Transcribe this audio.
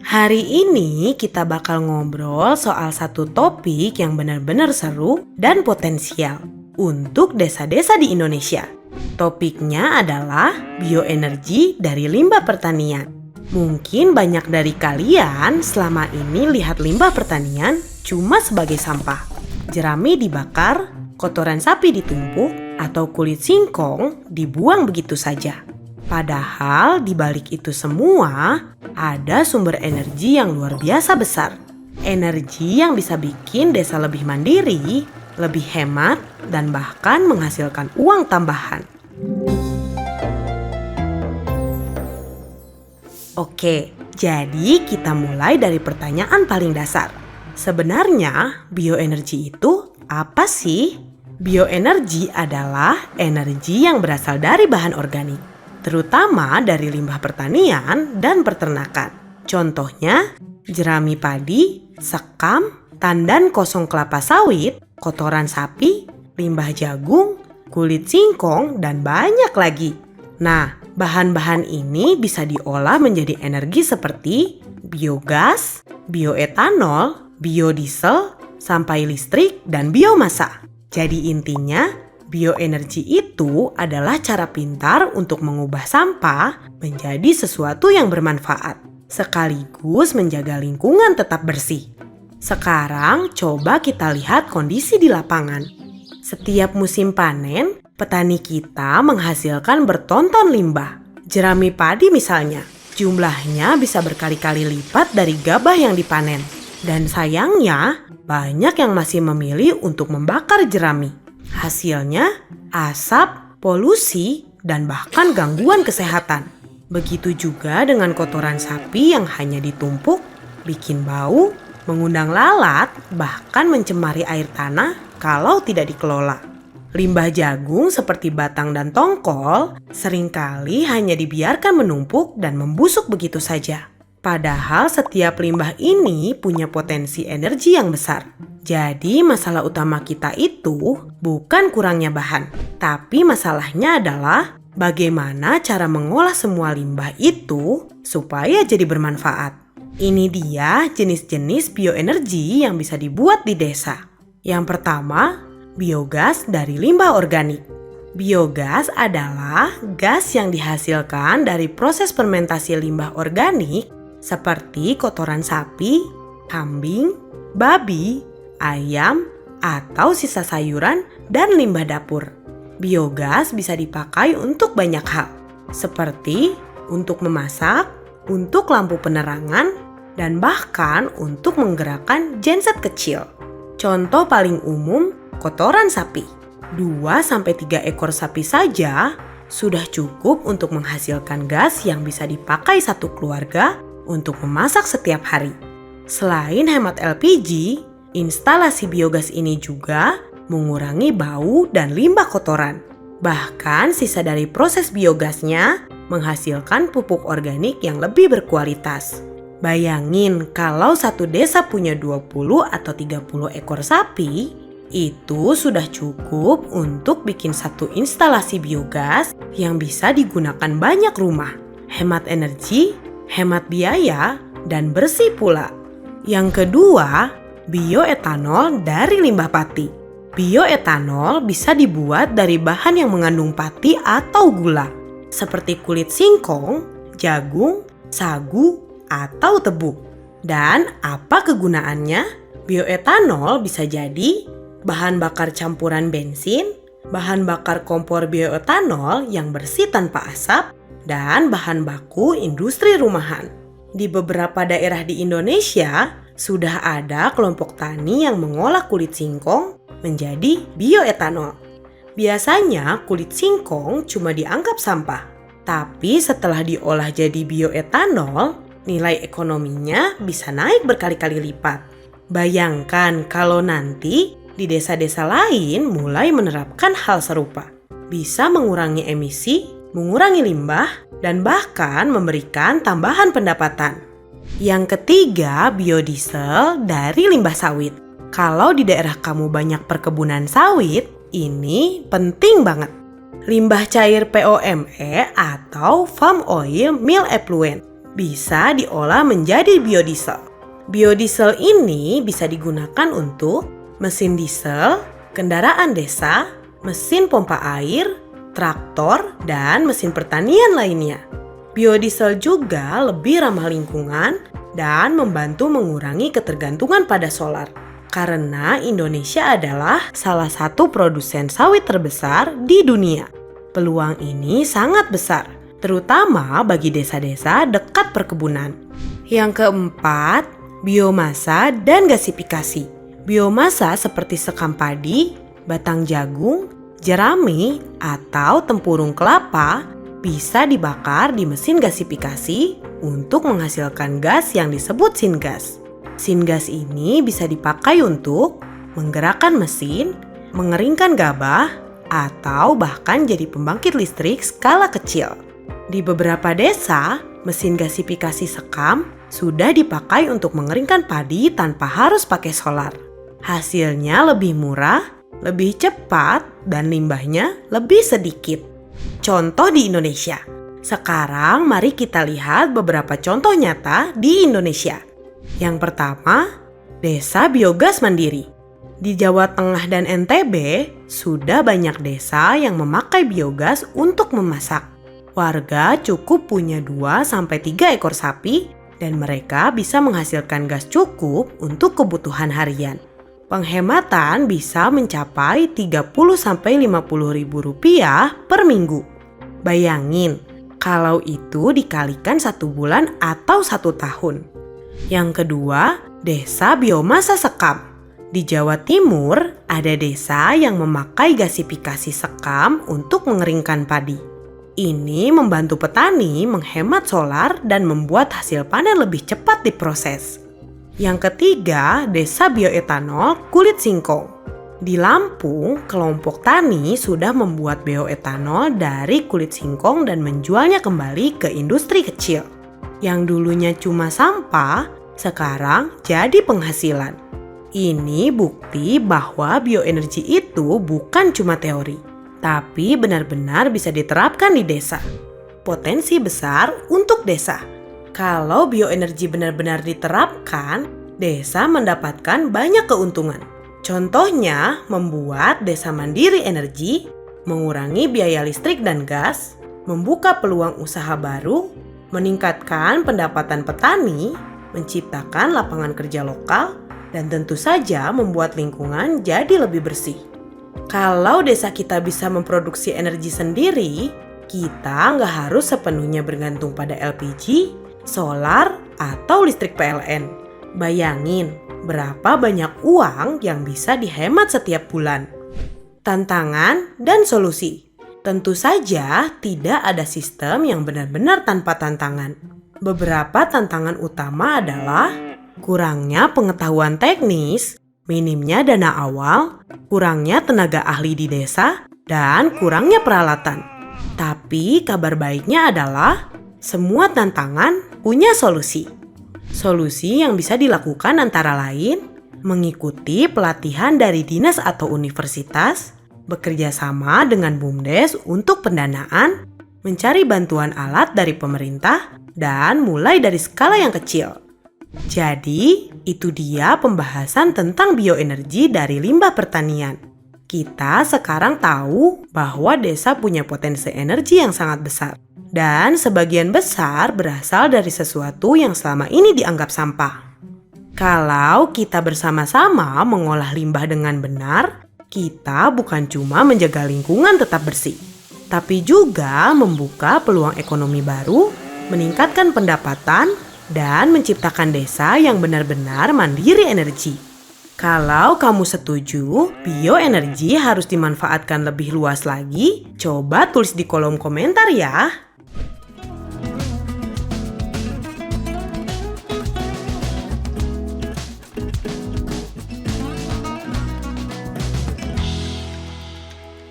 Hari ini kita bakal ngobrol soal satu topik yang benar-benar seru dan potensial untuk desa-desa di Indonesia. Topiknya adalah bioenergi dari limbah pertanian. Mungkin banyak dari kalian selama ini lihat limbah pertanian cuma sebagai sampah. Jerami dibakar, kotoran sapi ditumpuk, atau kulit singkong dibuang begitu saja. Padahal di balik itu semua ada sumber energi yang luar biasa besar. Energi yang bisa bikin desa lebih mandiri, lebih hemat, dan bahkan menghasilkan uang tambahan. Oke, jadi kita mulai dari pertanyaan paling dasar. Sebenarnya bioenergi itu apa sih? Bioenergi adalah energi yang berasal dari bahan organik, terutama dari limbah pertanian dan peternakan. Contohnya, jerami padi, sekam, tandan kosong kelapa sawit, kotoran sapi, limbah jagung, kulit singkong, dan banyak lagi. Nah, bahan-bahan ini bisa diolah menjadi energi seperti biogas, bioetanol, biodiesel, sampai listrik, dan biomasa. Jadi intinya, bioenergi itu adalah cara pintar untuk mengubah sampah menjadi sesuatu yang bermanfaat, sekaligus menjaga lingkungan tetap bersih. Sekarang coba kita lihat kondisi di lapangan. Setiap musim panen, petani kita menghasilkan bertonton limbah. Jerami padi misalnya, jumlahnya bisa berkali-kali lipat dari gabah yang dipanen. Dan sayangnya, banyak yang masih memilih untuk membakar jerami. Hasilnya, asap, polusi, dan bahkan gangguan kesehatan. Begitu juga dengan kotoran sapi yang hanya ditumpuk, bikin bau, mengundang lalat, bahkan mencemari air tanah kalau tidak dikelola. Limbah jagung seperti batang dan tongkol seringkali hanya dibiarkan menumpuk dan membusuk begitu saja. Padahal setiap limbah ini punya potensi energi yang besar. Jadi masalah utama kita itu bukan kurangnya bahan, tapi masalahnya adalah bagaimana cara mengolah semua limbah itu supaya jadi bermanfaat. Ini dia jenis-jenis bioenergi yang bisa dibuat di desa. Yang pertama, biogas dari limbah organik. Biogas adalah gas yang dihasilkan dari proses fermentasi limbah organik seperti kotoran sapi, kambing, babi, ayam, atau sisa sayuran dan limbah dapur. Biogas bisa dipakai untuk banyak hal, seperti untuk memasak, untuk lampu penerangan, dan bahkan untuk menggerakkan genset kecil. Contoh paling umum, kotoran sapi. 2-3 ekor sapi saja sudah cukup untuk menghasilkan gas yang bisa dipakai satu keluarga untuk memasak setiap hari. Selain hemat LPG, instalasi biogas ini juga mengurangi bau dan limbah kotoran. Bahkan sisa dari proses biogasnya menghasilkan pupuk organik yang lebih berkualitas. Bayangin kalau satu desa punya 20 atau 30 ekor sapi, itu sudah cukup untuk bikin satu instalasi biogas yang bisa digunakan banyak rumah. Hemat energi, hemat biaya, dan bersih pula. Yang kedua, bioetanol dari limbah pati. Bioetanol bisa dibuat dari bahan yang mengandung pati atau gula, seperti kulit singkong, jagung, sagu, atau tebu. Dan apa kegunaannya? Bioetanol bisa jadi bahan bakar campuran bensin, bahan bakar kompor bioetanol yang bersih tanpa asap, dan bahan baku industri rumahan. Di beberapa daerah di Indonesia, sudah ada kelompok tani yang mengolah kulit singkong menjadi bioetanol. Biasanya kulit singkong cuma dianggap sampah, tapi setelah diolah jadi bioetanol, nilai ekonominya bisa naik berkali-kali lipat. Bayangkan kalau nanti di desa-desa lain mulai menerapkan hal serupa. Bisa mengurangi emisi, mengurangi limbah, dan bahkan memberikan tambahan pendapatan. Yang ketiga, biodiesel dari limbah sawit. Kalau di daerah kamu banyak perkebunan sawit, ini penting banget. Limbah cair POME atau Palm Oil Meal Effluent bisa diolah menjadi biodiesel. Biodiesel ini bisa digunakan untuk mesin diesel, kendaraan desa, mesin pompa air, traktor, dan mesin pertanian lainnya. Biodiesel juga lebih ramah lingkungan dan membantu mengurangi ketergantungan pada solar. Karena Indonesia adalah salah satu produsen sawit terbesar di dunia. Peluang ini sangat besar, terutama bagi desa-desa dekat perkebunan. Yang keempat, biomasa dan gasifikasi. Biomasa seperti sekam padi, batang jagung, jerami, atau tempurung kelapa bisa dibakar di mesin gasifikasi untuk menghasilkan gas yang disebut syngas. Syngas ini bisa dipakai untuk menggerakkan mesin, mengeringkan gabah, atau bahkan jadi pembangkit listrik skala kecil. Di beberapa desa, mesin gasifikasi sekam sudah dipakai untuk mengeringkan padi tanpa harus pakai solar. Hasilnya lebih murah, lebih cepat, dan limbahnya lebih sedikit. Contoh di Indonesia. Sekarang mari kita lihat beberapa contoh nyata di Indonesia. Yang pertama, desa biogas mandiri. Di Jawa Tengah dan NTB, sudah banyak desa yang memakai biogas untuk memasak. Warga cukup punya 2-3 ekor sapi dan mereka bisa menghasilkan gas cukup untuk kebutuhan harian. Penghematan bisa mencapai Rp30.000–50.000 per minggu. Bayangin, kalau itu dikalikan 1 bulan atau 1 tahun. Yang kedua, desa biomasa sekam. Di Jawa Timur, ada desa yang memakai gasifikasi sekam untuk mengeringkan padi. Ini membantu petani menghemat solar dan membuat hasil panen lebih cepat diproses. Yang ketiga, desa bioetanol kulit singkong. Di Lampung, kelompok tani sudah membuat bioetanol dari kulit singkong dan menjualnya kembali ke industri kecil. Yang dulunya cuma sampah, sekarang jadi penghasilan. Ini bukti bahwa bioenergi itu bukan cuma teori, tapi benar-benar bisa diterapkan di desa. Potensi besar untuk desa. Kalau bioenergi benar-benar diterapkan, desa mendapatkan banyak keuntungan. Contohnya, membuat desa mandiri energi, mengurangi biaya listrik dan gas, membuka peluang usaha baru, meningkatkan pendapatan petani, menciptakan lapangan kerja lokal, dan tentu saja membuat lingkungan jadi lebih bersih. Kalau desa kita bisa memproduksi energi sendiri, kita nggak harus sepenuhnya bergantung pada LPG, solar, atau listrik PLN. Bayangin, berapa banyak uang yang bisa dihemat setiap bulan. Tantangan dan solusi. Tentu saja tidak ada sistem yang benar-benar tanpa tantangan. Beberapa tantangan utama adalah kurangnya pengetahuan teknis, minimnya dana awal, kurangnya tenaga ahli di desa, dan kurangnya peralatan. Tapi kabar baiknya adalah semua tantangan punya solusi. Solusi yang bisa dilakukan antara lain mengikuti pelatihan dari dinas atau universitas, bekerja sama dengan BUMDes untuk pendanaan, mencari bantuan alat dari pemerintah, dan mulai dari skala yang kecil. Jadi, itu dia pembahasan tentang bioenergi dari limbah pertanian. Kita sekarang tahu bahwa desa punya potensi energi yang sangat besar. Dan sebagian besar berasal dari sesuatu yang selama ini dianggap sampah. Kalau kita bersama-sama mengolah limbah dengan benar, kita bukan cuma menjaga lingkungan tetap bersih, tapi juga membuka peluang ekonomi baru, meningkatkan pendapatan, dan menciptakan desa yang benar-benar mandiri energi. Kalau kamu setuju, bioenergi harus dimanfaatkan lebih luas lagi, coba tulis di kolom komentar ya.